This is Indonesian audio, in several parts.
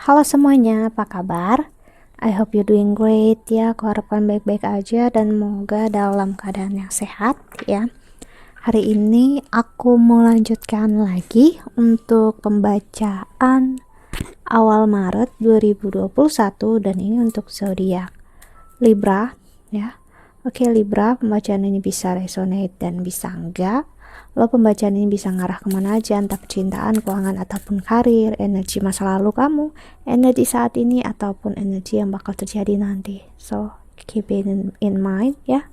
Halo semuanya, apa kabar? I hope you doing great ya. Aku harapkan baik-baik aja dan semoga dalam keadaan yang sehat ya. Hari ini aku mau lanjutkan lagi untuk pembacaan awal Maret 2021 dan ini untuk zodiak Libra ya. Oke, Libra, pembacaan ini bisa resonate dan bisa enggak. Lo pembacaan ini bisa ngarah kemana aja, entah percintaan, keuangan, ataupun karir, energi masa lalu kamu, energi saat ini, ataupun energi yang bakal terjadi nanti. So, keep it in mind ya.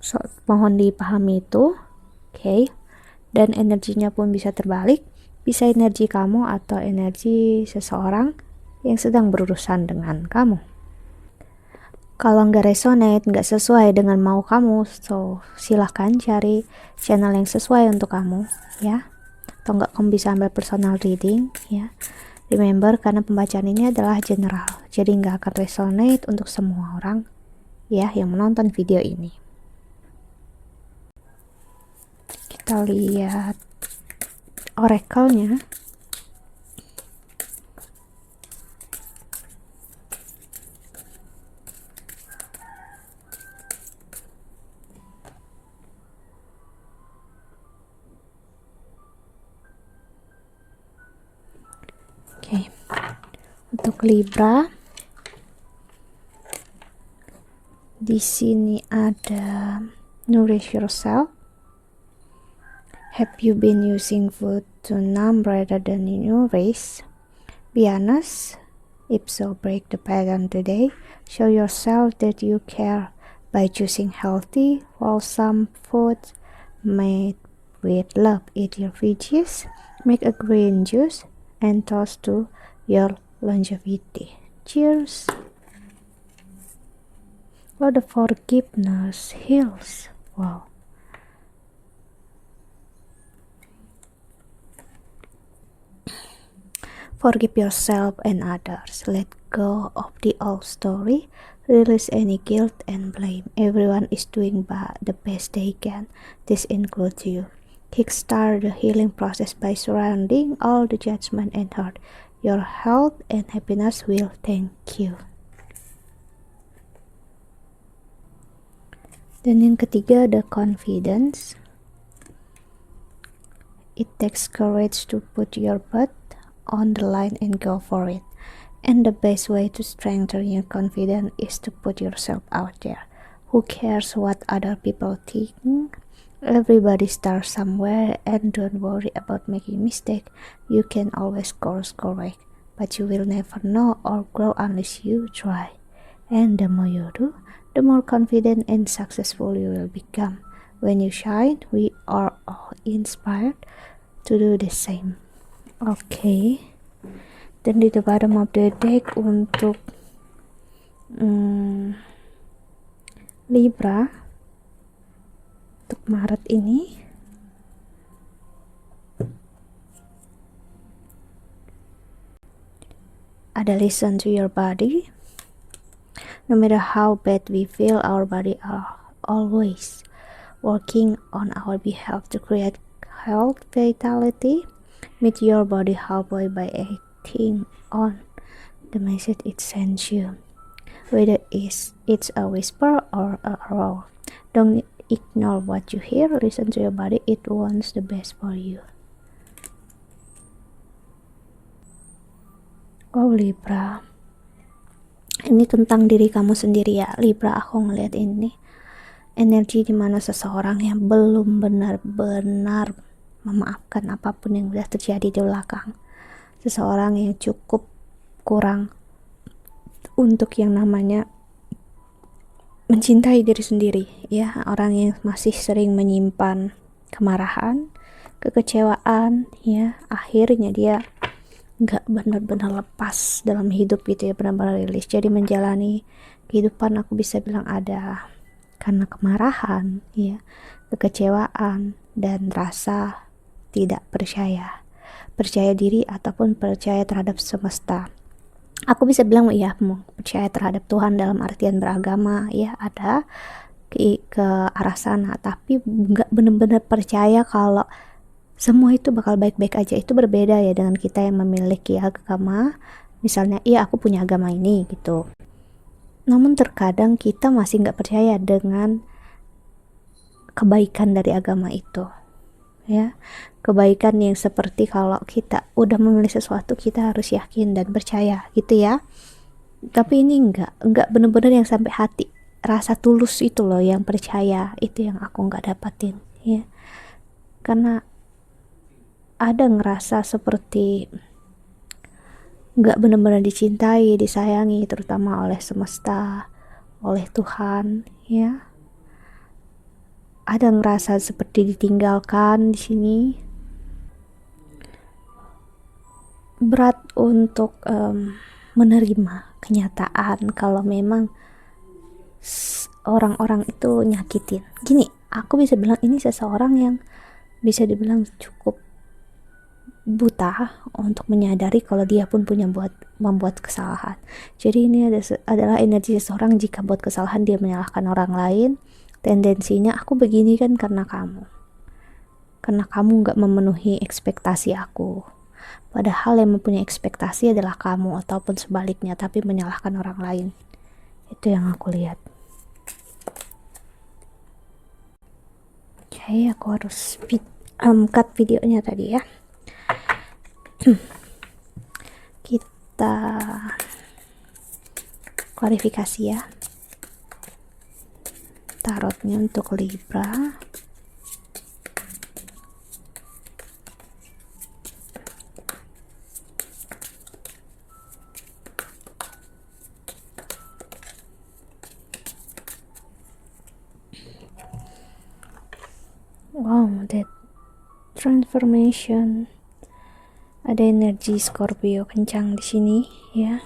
So, mohon dipahami itu. Oke. Dan energinya pun bisa terbalik. Bisa energi kamu atau energi seseorang yang sedang berurusan dengan kamu. Kalau nggak resonate, nggak sesuai dengan mau kamu, so silahkan cari channel yang sesuai untuk kamu ya. Atau nggak, kamu bisa ambil personal reading ya. Remember, karena pembacaan ini adalah general, jadi nggak akan resonate untuk semua orang ya yang menonton video ini. Kita lihat oracle-nya. Oke. Untuk Libra, di sini ada nourish yourself. Have you been using food to numb rather than nourish? Be honest. If so, break the pattern today. Show yourself that you care by choosing healthy, wholesome food made with love. Eat your veggies, make a green juice, and toast to your longevity. Cheers. Oh, the forgiveness heals. Wow. Forgive yourself and others. Let go of the old story. Release any guilt and blame. Everyone is doing the best they can. This includes you. Kickstart the healing process by surrounding all the judgment and hurt. Your health and happiness will thank you. Dan yang ketiga ada confidence. It takes courage to put your butt on the line and go for it. And the best way to strengthen your confidence is to put yourself out there. Who cares what other people think? Everybody starts somewhere, and don't worry about making mistake. You can always course correct, but you will never know or grow unless you try. And the more you do, the more confident and successful you will become. When you shine, we are all inspired to do the same. Oke. Dan di the bottom of the deck untuk Libra untuk Maret ini ada listen to your body. No matter how bad we feel, our body are always working on our behalf to create health, vitality. Meet your body halfway by acting on the message it sends you, whether it's a whisper or a roar. Don't ignore what you hear. Listen to your body. It wants the best for you. Oh Libra, ini tentang diri kamu sendiri ya Libra. Aku ngeliat ini energi dimana seseorang yang belum benar-benar memaafkan apapun yang sudah terjadi di belakang. Seseorang yang cukup kurang untuk yang namanya mencintai diri sendiri ya. Orang yang masih sering menyimpan kemarahan, kekecewaan ya. Akhirnya dia nggak benar-benar lepas dalam hidup gitu ya, benar-benar rilis. Jadi menjalani kehidupan aku bisa bilang ada karena kemarahan ya, kekecewaan, dan rasa tidak percaya diri ataupun percaya terhadap semesta. Aku bisa bilang ya, percaya terhadap Tuhan dalam artian beragama ya, ada ke arah sana, tapi nggak benar-benar percaya kalau semua itu bakal baik-baik aja. Itu berbeda ya dengan kita yang memiliki agama, Misalnya, iya aku punya agama ini gitu. Namun terkadang kita masih nggak percaya dengan kebaikan dari agama itu, ya. Kebaikan yang seperti kalau kita udah memilih sesuatu kita harus yakin dan percaya gitu ya. Tapi ini enggak bener-bener yang sampai hati, rasa tulus itu loh yang percaya, itu yang aku nggak dapatin ya. Karena ada ngerasa seperti nggak benar-benar dicintai, disayangi, terutama oleh semesta, oleh Tuhan, ya. Ada ngerasa seperti ditinggalkan di sini. Berat untuk menerima kenyataan kalau memang orang-orang itu nyakitin. Gini, aku bisa bilang ini seseorang yang bisa dibilang cukup buta untuk menyadari kalau dia pun punya membuat kesalahan. Jadi ini adalah energi seseorang jika buat kesalahan dia menyalahkan orang lain. Tendensinya aku begini kan karena kamu nggak memenuhi ekspektasi aku, padahal yang mempunyai ekspektasi adalah kamu, ataupun sebaliknya, tapi menyalahkan orang lain. Itu yang aku lihat. Oke, aku harus cut videonya tadi ya. Kita klarifikasi ya. Tarotnya untuk Libra. Wow, that transformation. Ada energi Scorpio kencang di sini ya.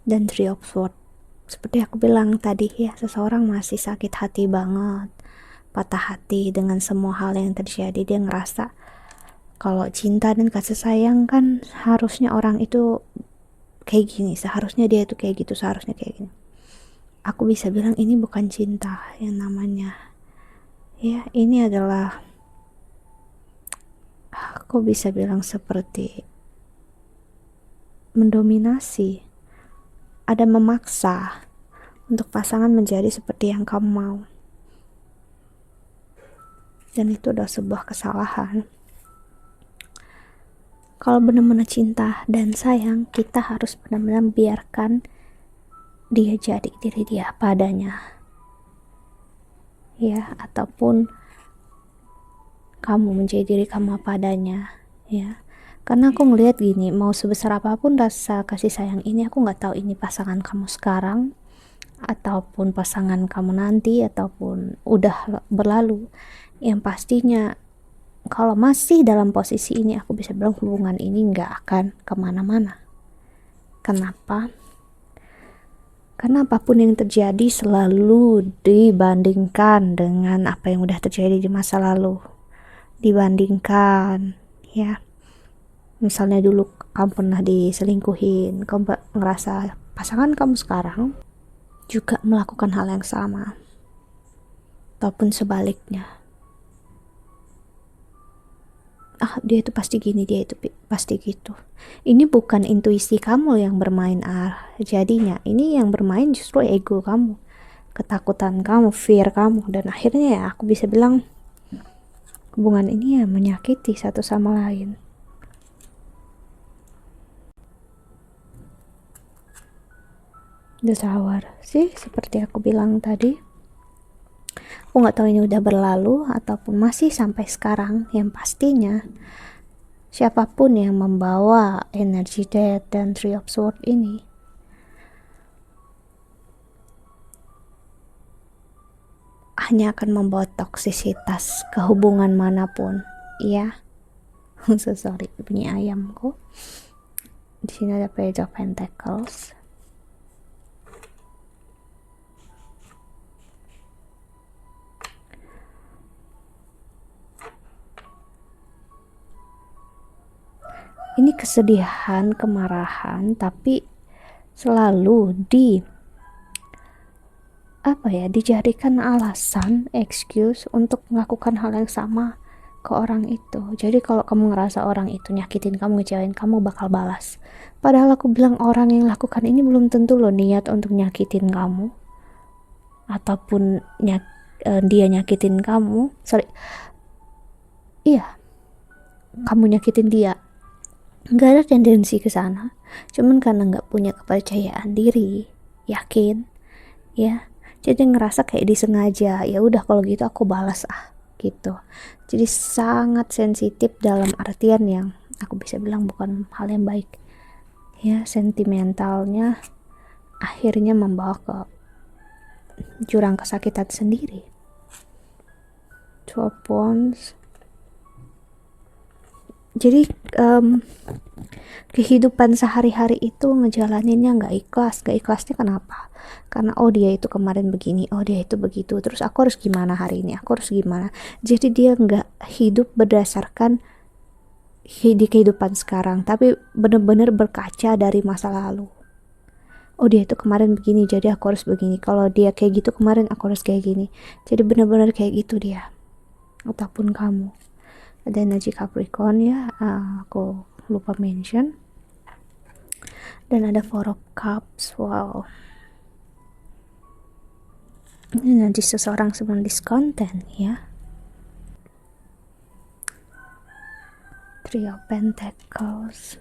Dan Three of Swords. Seperti aku bilang tadi ya, seseorang masih sakit hati banget, patah hati dengan semua hal yang terjadi. Dia ngerasa kalau cinta dan kasih sayang kan harusnya orang itu kayak gini, seharusnya dia itu kayak gitu, seharusnya kayak gini. Aku bisa bilang ini bukan cinta yang namanya ya, ini adalah, aku bisa bilang seperti mendominasi, ada memaksa untuk pasangan menjadi seperti yang kamu mau, dan itu adalah sebuah kesalahan. Kalau benar-benar cinta dan sayang, kita harus benar-benar biarkan dia jadi diri dia padanya ya, ataupun kamu menjadi diri kamu padanya ya. Karena aku ngelihat gini, mau sebesar apapun rasa kasih sayang ini, aku nggak tahu ini pasangan kamu sekarang ataupun pasangan kamu nanti ataupun udah berlalu. Yang pastinya kalau masih dalam posisi ini, aku bisa bilang hubungan ini nggak akan kemana-mana. Kenapa? Karena apapun yang terjadi selalu dibandingkan dengan apa yang udah terjadi di masa lalu. Dibandingkan ya. Misalnya dulu kamu pernah diselingkuhin, kamu ngerasa pasangan kamu sekarang juga melakukan hal yang sama, ataupun sebaliknya. Dia itu pasti gini, dia itu pasti gitu. Ini bukan intuisi kamu yang bermain, jadinya ini yang bermain justru ego kamu, ketakutan kamu, fear kamu, dan akhirnya ya aku bisa bilang hubungan ini ya menyakiti satu sama lain. The Tower sih seperti aku bilang tadi, aku nggak tahu ini udah berlalu ataupun masih sampai sekarang. Yang pastinya siapapun yang membawa energi Death dan Three of Swords ini hanya akan membawa toksisitas ke hubungan manapun ya. So sorry, bunyi ayamku. Di sini ada Page of Pentacles. Ini kesedihan, kemarahan, tapi selalu dijadikan alasan, excuse untuk melakukan hal yang sama ke orang itu. Jadi kalau kamu ngerasa orang itu nyakitin kamu, ngecewain kamu, bakal balas. Padahal aku bilang orang yang lakukan ini belum tentu loh niat untuk nyakitin kamu, ataupun dia nyakitin kamu. Iya, kamu nyakitin dia. Nggak ada tendensi ke sana. Cuman karena nggak punya kepercayaan diri, yakin, ya. Jadi ngerasa kayak disengaja. Ya udah kalau gitu aku balas gitu. Jadi sangat sensitif dalam artian yang aku bisa bilang bukan hal yang baik. Ya, sentimentalnya akhirnya membawa ke jurang kesakitan sendiri. 12 Wands. Jadi kehidupan sehari-hari itu ngejalaninnya nggak ikhlasnya kenapa? Karena dia itu kemarin begini, dia itu begitu, terus aku harus gimana hari ini, aku harus gimana. Jadi dia nggak hidup berdasarkan di kehidupan sekarang, tapi bener-bener berkaca dari masa lalu. Dia itu kemarin begini, jadi aku harus begini. Kalau dia kayak gitu kemarin, aku harus kayak gini. Jadi bener-bener kayak gitu dia. Ataupun kamu. Ada energi Capricorn ya, aku lupa mention. Dan ada Four of Cups. Wow, ini energi seseorang sedang discontent ya. Three of Pentacles.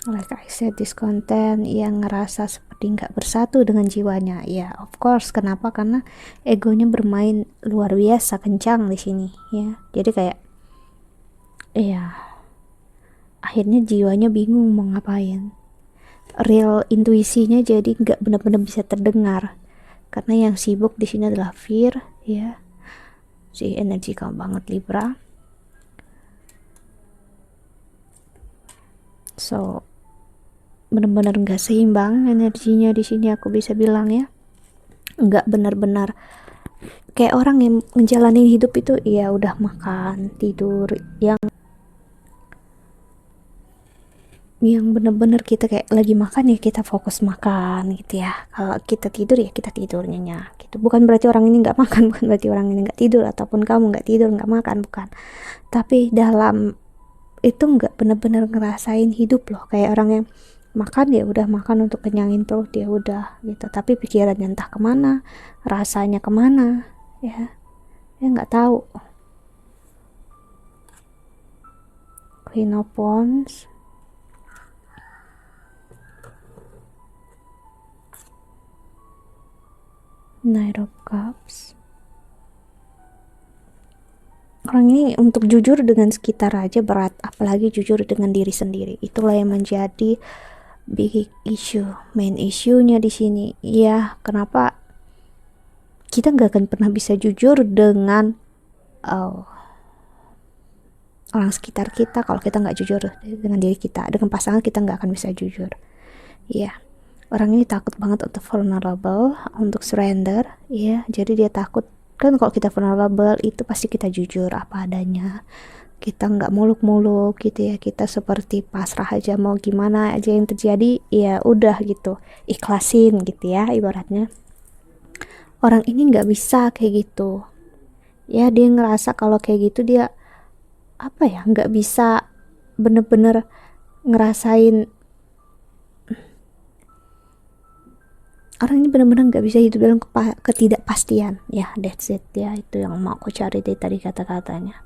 Like I said, discontent, yang ngerasa seperti nggak bersatu dengan jiwanya. Ya, of course. Kenapa? Karena egonya bermain luar biasa kencang di sini ya. Jadi kayak akhirnya jiwanya bingung mau ngapain. Real intuisinya jadi nggak benar-benar bisa terdengar karena yang sibuk di sini adalah fear ya. Si energi kamu banget Libra. So benar-benar nggak seimbang energinya di sini, aku bisa bilang ya. Nggak benar-benar kayak orang yang menjalani hidup itu ya udah makan tidur, yang bener-bener kita kayak lagi makan ya kita fokus makan gitu ya. Kalau kita tidur ya kita tidur nyenyak gitu. Bukan berarti orang ini nggak makan, bukan berarti orang ini nggak tidur, ataupun kamu nggak tidur nggak makan, bukan. Tapi dalam itu nggak bener-bener ngerasain hidup loh. Kayak orang yang makan ya udah makan untuk kenyangin perut ya udah gitu. Tapi pikirannya entah kemana, rasanya kemana ya nggak tahu. Queen of Wands. Knight of Cups. Orang ini untuk jujur dengan sekitar aja berat, apalagi jujur dengan diri sendiri. Itulah yang menjadi big issue, main issue-nya di sini. Ya, kenapa kita nggak akan pernah bisa jujur dengan orang sekitar kita kalau kita nggak jujur dengan diri kita. Dengan pasangan kita nggak akan bisa jujur. Ya. Orang ini takut banget untuk vulnerable, untuk surrender, ya. Jadi dia takut, kan kalau kita vulnerable itu pasti kita jujur apa adanya. Kita nggak muluk-muluk gitu ya. Kita seperti pasrah aja, mau gimana aja yang terjadi, ya udah gitu. Ikhlasin gitu ya ibaratnya. Orang ini nggak bisa kayak gitu. Ya dia ngerasa kalau kayak gitu dia nggak bisa bener-bener ngerasain. Orang ini benar-benar nggak bisa hidup dalam ketidakpastian ya. That's it ya, itu yang mau aku cari dari tadi kata-katanya.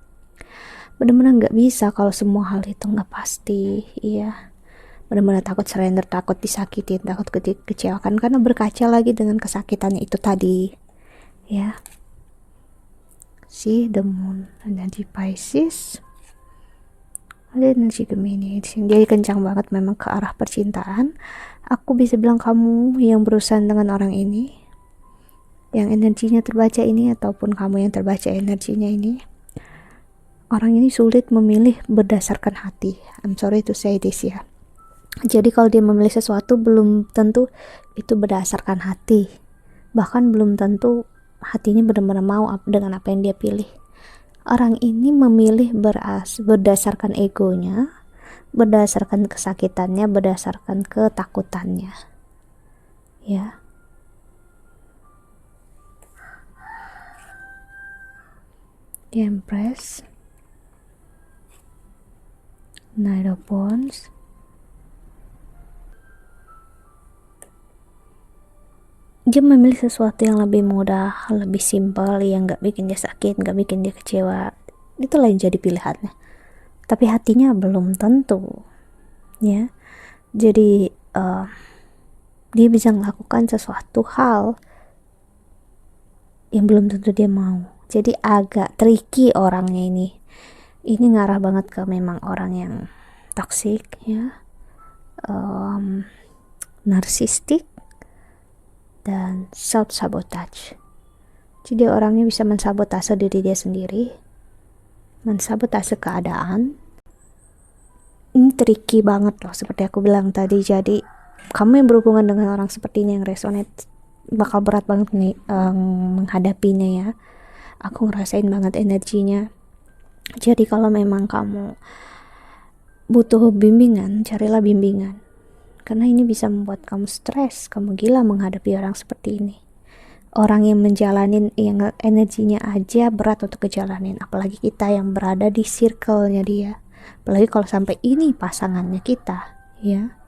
Benar-benar nggak bisa kalau semua hal itu nggak pasti ya. Benar-benar takut surrender, takut disakitin, takut kecewakan karena berkaca lagi dengan kesakitannya itu tadi ya. The Moon, energi Pisces, ada energi Gemini. Jadi kencang banget memang ke arah percintaan. Aku bisa bilang kamu yang berurusan dengan orang ini, yang energinya terbaca ini, ataupun kamu yang terbaca energinya ini, orang ini sulit memilih berdasarkan hati. I'm sorry to say this ya. Jadi kalau dia memilih sesuatu belum tentu itu berdasarkan hati. Bahkan belum tentu hatinya benar-benar mau dengan apa yang dia pilih. Orang ini memilih berdasarkan egonya, berdasarkan kesakitannya, berdasarkan ketakutannya ya. Empress, Knight of Wands, dia memilih sesuatu yang lebih mudah, lebih simpel, yang gak bikin dia sakit, gak bikin dia kecewa. Itulah yang jadi pilihannya. Tapi hatinya belum tentu, ya. Jadi dia bisa melakukan sesuatu hal yang belum tentu dia mau. Jadi agak tricky orangnya ini. Ini ngarah banget ke memang orang yang toxic, ya, narsistik, dan self sabotage. Jadi orangnya bisa mensabotase diri dia sendiri, mensabotase keadaan. Ini tricky banget loh, seperti aku bilang tadi. Jadi kamu yang berhubungan dengan orang seperti ini, yang resonate, bakal berat banget nih menghadapinya, ya. Aku ngerasain banget energinya. Jadi kalau memang kamu butuh bimbingan, carilah bimbingan, karena ini bisa membuat kamu stres, kamu gila menghadapi orang seperti ini. Orang yang menjalanin, yang energinya aja berat untuk kejalanin, apalagi kita yang berada di circle-nya dia. Apalagi kalau sampai ini pasangannya kita, ya.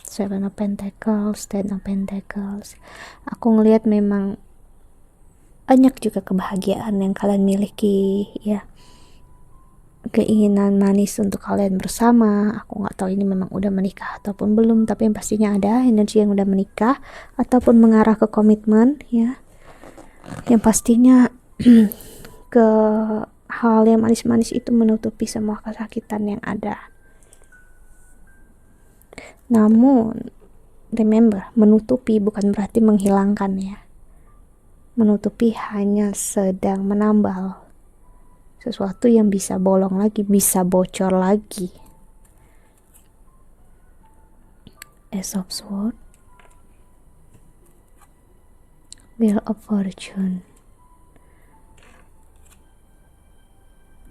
Seven of Pentacles, Ten of Pentacles. Aku ngelihat memang banyak juga kebahagiaan yang kalian miliki, ya. Keinginan manis untuk kalian bersama. Aku nggak tahu ini memang udah menikah ataupun belum, tapi yang pastinya ada energi yang udah menikah ataupun mengarah ke komitmen, ya. Yang pastinya ke hal yang manis-manis itu menutupi semua kesakitan yang ada. Namun remember, menutupi bukan berarti menghilangkan, ya. Menutupi hanya sedang menambal sesuatu yang bisa bolong lagi, bisa bocor lagi. Ace of Swords, Wheel of Fortune,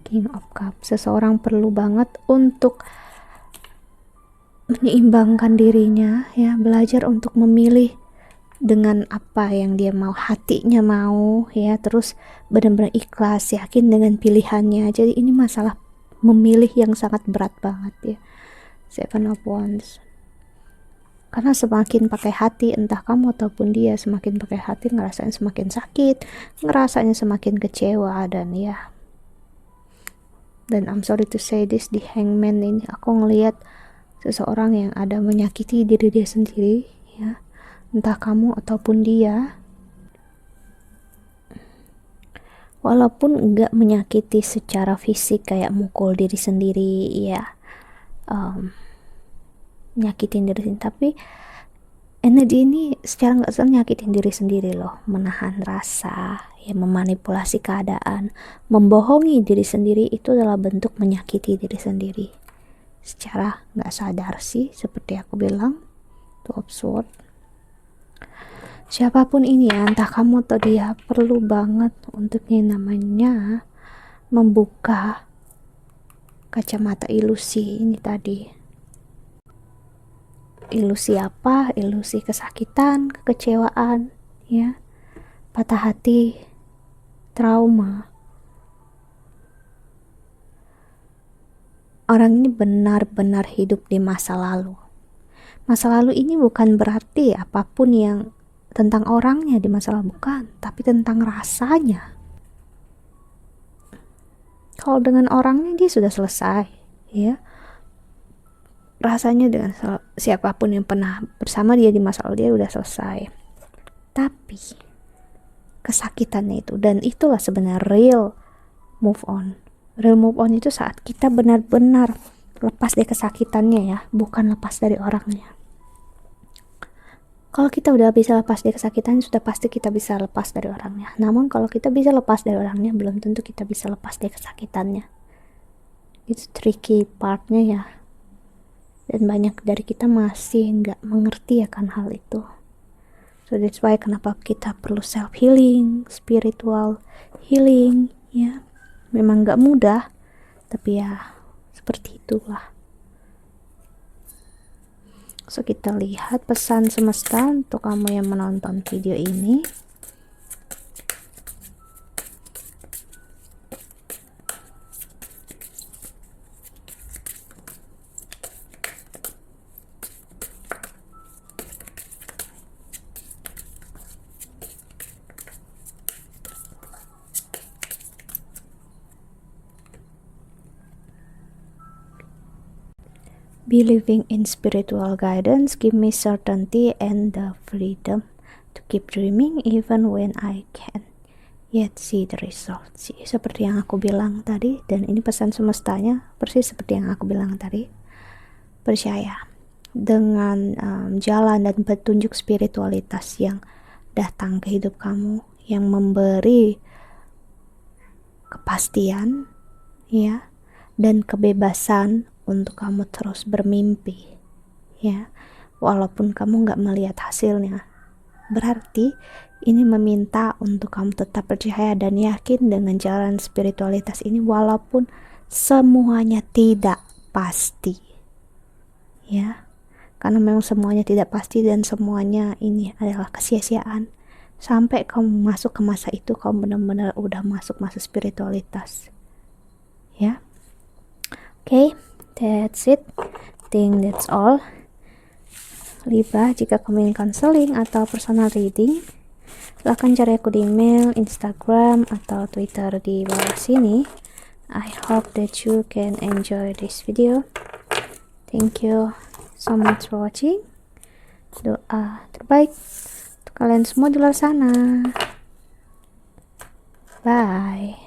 King of Cups. Seseorang perlu banget untuk menyeimbangkan dirinya, ya, belajar untuk memilih dengan apa yang dia mau, hatinya mau, ya, terus benar-benar ikhlas, yakin dengan pilihannya. Jadi ini masalah memilih yang sangat berat banget, ya. Seven of Wands. Karena semakin pakai hati, entah kamu ataupun dia, semakin pakai hati ngerasain semakin sakit, ngerasanya semakin kecewa, dan ya. Dan I'm sorry to say this, di Hangman ini aku ngelihat seseorang yang ada menyakiti diri dia sendiri, ya. Entah kamu ataupun dia, walaupun enggak menyakiti secara fisik kayak mukul diri sendiri, ya, nyakitin diri sendiri, tapi energi ini secara nggak sadar nyakitin diri sendiri loh, menahan rasa, ya, memanipulasi keadaan, membohongi diri sendiri. Itu adalah bentuk menyakiti diri sendiri secara nggak sadar sih, seperti aku bilang. Two of Swords. Siapapun ini, ya, entah kamu atau dia, perlu banget untuk yang namanya membuka kacamata ilusi ini tadi. Ilusi apa? Ilusi kesakitan, kekecewaan, ya, patah hati, trauma. Orang ini benar-benar hidup di masa lalu. Masa lalu ini bukan berarti apapun yang tentang orangnya di masa lalu, bukan, tapi tentang rasanya. Kalau dengan orangnya dia sudah selesai, ya. Rasanya dengan siapapun yang pernah bersama dia di masa lalu, dia udah selesai. Tapi kesakitannya itu, dan itulah sebenarnya real move on. Real move on itu saat kita benar-benar lepas dari kesakitannya, ya, bukan lepas dari orangnya. Kalau kita udah bisa lepas dari kesakitan, sudah pasti kita bisa lepas dari orangnya. Namun kalau kita bisa lepas dari orangnya, belum tentu kita bisa lepas dari kesakitannya. Itu tricky partnya, ya. Dan banyak dari kita masih nggak mengerti akan hal itu. So that's why kenapa kita perlu self healing, spiritual healing, ya. Memang nggak mudah, tapi ya seperti itulah. So kita lihat pesan semesta untuk kamu yang menonton video ini. Believing in spiritual guidance give me certainty and the freedom to keep dreaming even when I can yet see the results. Seperti yang aku bilang tadi, dan ini pesan semestanya persis seperti yang aku bilang tadi. Percaya dengan jalan dan petunjuk spiritualitas yang datang ke hidup kamu, yang memberi kepastian ya dan kebebasan untuk kamu terus bermimpi ya, walaupun kamu nggak melihat hasilnya. Berarti ini meminta untuk kamu tetap percaya dan yakin dengan jalan spiritualitas ini walaupun semuanya tidak pasti ya, karena memang semuanya tidak pasti dan semuanya ini adalah kesia-siaan. Sampai kamu masuk ke masa itu, kamu benar-benar udah masuk masa spiritualitas ya. Okay, that's it. Think that's all. Libah, jika kamu ingin counseling atau personal reading, silahkan cari aku di email, Instagram, atau Twitter di bawah sini. I hope that you can enjoy this video. Thank you so much for watching. Doa terbaik untuk kalian semua di luar sana. Bye.